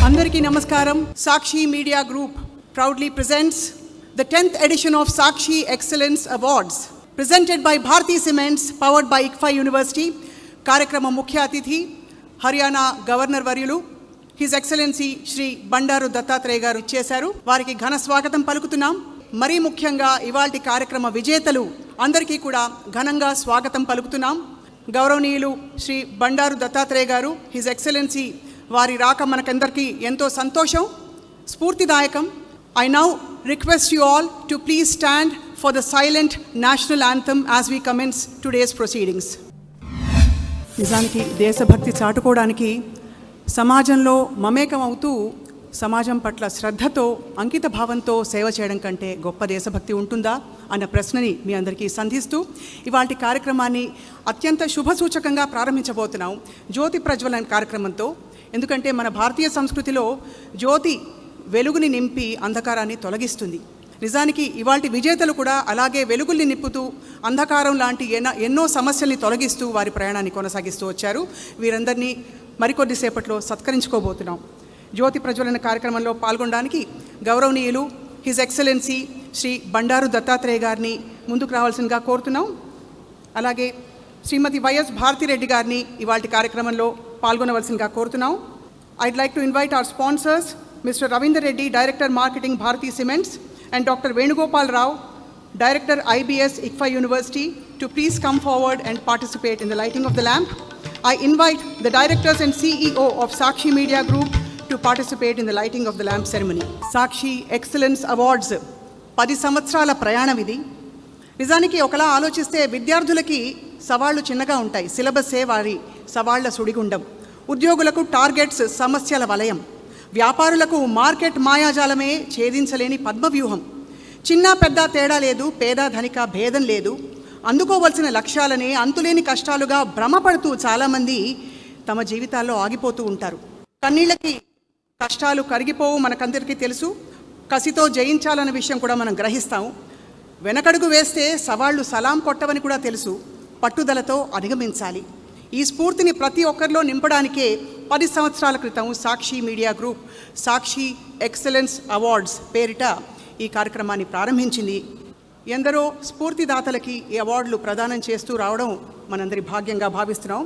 Andariki Namaskaram. Sakshi Media Group proudly presents the 10th edition of Sakshi Excellence Awards, presented by Bharti Cements, powered by ICFA University. Karyakrama Mukhya Atithi, Haryana Governor Varyulu, His Excellency Shri Bandaru Dattatreya garu ichesaru. Variki ghana swagatam palukutunnam. Mari ముఖ్యంగా ఇవాల్టి కార్యక్రమ విజేతలు అందరికీ కూడా ఘనంగా స్వాగతం పలుకుతున్నాం. గౌరవనీయులు శ్రీ బండారు దత్తాత్రేయ గారు, హిజ్ ఎక్సలెన్సీ వారి రాక మనకందరికీ ఎంతో సంతోషం, స్ఫూర్తిదాయకం. I now request you all to please stand for the silent national anthem as we commence today's proceedings. నిజానికి దేశభక్తి చాటుకోవడానికి సమాజంలో మమేకం అవుతూ సమాజం పట్ల శ్రద్ధతో అంకిత భావంతో సేవ చేయడం కంటే గొప్ప దేశభక్తి ఉంటుందా అన్న ప్రశ్నని మీ అందరికీ సంధిస్తూ ఇవాల్టి కార్యక్రమాన్ని అత్యంత శుభసూచకంగా ప్రారంభించబోతున్నాం జ్యోతి ప్రజ్వలన కార్యక్రమంతో. ఎందుకంటే మన భారతీయ సంస్కృతిలో జ్యోతి వెలుగుని నింపి అంధకారాన్ని తొలగిస్తుంది. నిజానికి ఇవాల్టి విజేతలు కూడా అలాగే వెలుగుల్ని నింపుతూ అంధకారం లాంటి ఎన్నో సమస్యల్ని తొలగిస్తూ వారి ప్రయాణాన్ని కొనసాగిస్తూ వచ్చారు. వీరందరినీ మరికొద్దిసేపట్లో సత్కరించుకోబోతున్నాం. జ్యోతి ప్రజ్వలన కార్యక్రమంలో పాల్గొనడానికి గౌరవనీయులు హిజ్ ఎక్సలెన్సీ శ్రీ బండారు దత్తాత్రేయ గారిని ముందుకు రావాల్సిందిగా కోరుతున్నాం. అలాగే శ్రీమతి వైఎస్ భారతిరెడ్డి గారిని ఇవాల్టి కార్యక్రమంలో పాల్గొనవలసిందిగా కోరుతున్నాం. I'd like to invite our sponsors mister Ravinder Reddy, director marketing Bharathi Cements, and Dr. Venugopal Rao, Director IBS ICFA University, to please come forward and participate in the lighting of the lamp. I invite the directors and CEO of Sakshi Media Group to participate in the lighting of the lamp ceremony. Sakshi Excellence Awards 10 సంవత్సరాల ప్రయాణం ఇది. నిజానికి ఒకలా ఆలోచిస్తే విద్యార్థులకి సవాళ్లు చిన్నగా ఉంటాయి, సిలబస్సే వారి సవాళ్ల సుడిగుండం. ఉద్యోగులకు టార్గెట్స్ సమస్యల వలయం, వ్యాపారులకు మార్కెట్ మాయాజాలమే ఛేదించలేని పద్మవ్యూహం. చిన్న పెద్ద తేడా లేదు, పేద ధనిక భేదం లేదు. అందుకోవలసిన లక్ష్యాలనే అంతులేని కష్టాలుగా భ్రమపడుతూ చాలామంది తమ జీవితాల్లో ఆగిపోతూ ఉంటారు. కన్నీళ్ళకి కష్టాలు కరిగిపోవు మనకందరికీ తెలుసు. కసితో జయించాలన్న విషయం కూడా మనం గ్రహిస్తాము. వెనకడుగు వేస్తే సవాళ్లు సలాం కొట్టవని కూడా తెలుసు. పట్టుదలతో అధిగమించాలి. ఈ స్ఫూర్తిని ప్రతి ఒక్కరిలో నింపడానికే 10 సంవత్సరాల క్రితం సాక్షి మీడియా గ్రూప్ సాక్షి ఎక్సలెన్స్ అవార్డ్స్ పేరిట ఈ కార్యక్రమాన్ని ప్రారంభించింది. ఎందరో స్ఫూర్తిదాతలకి ఈ అవార్డులు ప్రదానం చేస్తూ రావడం మనందరి భాగ్యంగా భావిస్తున్నాం.